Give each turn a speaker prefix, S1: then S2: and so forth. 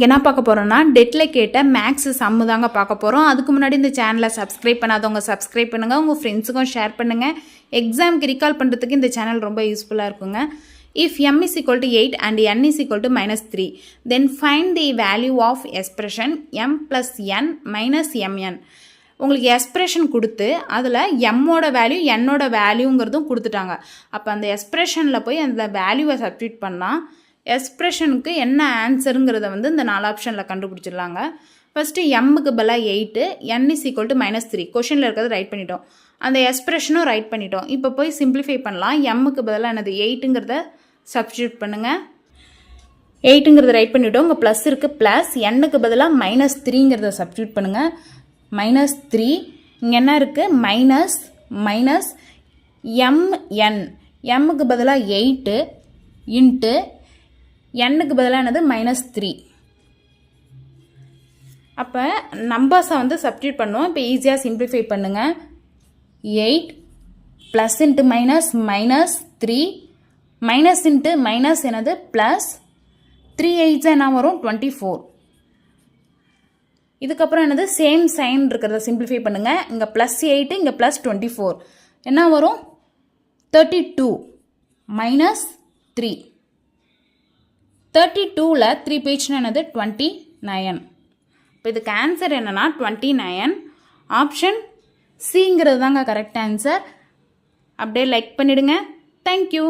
S1: என்ன பார்க்க போகிறோன்னா டெட்டில் கேட்ட மேக்ஸ் சம்மு தாங்க பார்க்க போகிறோம். அதுக்கு முன்னாடி இந்த சேனலை சப்ஸ்கிரைப் பண்ணாதவங்க சப்ஸ்கிரைப் பண்ணுங்கள், உங்கள் ஃப்ரெண்ட்ஸுக்கும் ஷேர் பண்ணுங்கள். எக்ஸாமுக்கு ரீகால் பண்ணுறதுக்கு இந்த சேனல் ரொம்ப யூஸ்ஃபுல்லாக இருக்குங்க. If m is equal to 8 and n is equal to -3, then find the value of expression m plus n minus mn. உங்களுக்கு எக்ஸ்ப்ரெஷன் கொடுத்து அதில் எம்மோட வேல்யூ என்னோட வேல்யூங்கிறதும் கொடுத்துட்டாங்க. அப்போ அந்த எக்ஸ்ப்ரெஷனில் போய் அந்த வேல்யூவை சப்ஸ்டிட்யூட் பண்ணால் எக்ஸ்ப்ரெஷனுக்கு என்ன ஆன்சருங்கிறத இந்த 4 ஆப்ஷனில் கண்டுபிடிச்சிடலாங்க. ஃபஸ்ட்டு எம்முக்கு பதிலாக 8, n is equal to -3 கொஷனில் இருக்கிறத ரைட் பண்ணிட்டோம், அந்த எக்ஸ்ப்ரெஷனும் ரைட் பண்ணிட்டோம். இப்போ போய் சிம்பிளிஃபை பண்ணலாம். எம்முக்கு பதிலாக என்னது 8ங்கிறத சப்ஸ்டிட்யூட் பண்ணுங்கள். 8ங்கிறத ரைட் பண்ணிவிட்டோம், இங்கே ப்ளஸ் இருக்குது, ப்ளஸ் என்னுக்கு பதிலாக -3ங்கிறத சப்ஸ்டிட்யூட் பண்ணுங்கள். -3 இங்கே என்ன இருக்குது, மைனஸ் மைனஸ் mn, எம்முக்கு பதிலாக 8 இன்ட்டு என்னுக்கு பதிலாக என்னது -3. அப்போ நம்பர்ஸை சப்ஸ்டிட்யூட் பண்ணுவோம். இப்போ ஈஸியாக சிம்பிளிஃபை பண்ணுங்கள். 8 plus into minus -3, minus into minus என்னது ப்ளஸ் 3 8 என்ன வரும் 24. இதுக்கப்புறம் என்னது சேம் சைன் இருக்கிறத சிம்பிளிஃபை பண்ணுங்கள். இங்கே +8 இங்கே +24 என்ன வரும் 32 -3. 32ல் 3 பேஜ்னா என்னது 29. இப்போ இதுக்கு ஆன்சர் என்னன்னா 29. ஆப்ஷன் சிங்கிறது தாங்க கரெக்ட் ஆன்சர். அப்படியே லைக் பண்ணிவிடுங்க. தேங்க்யூ.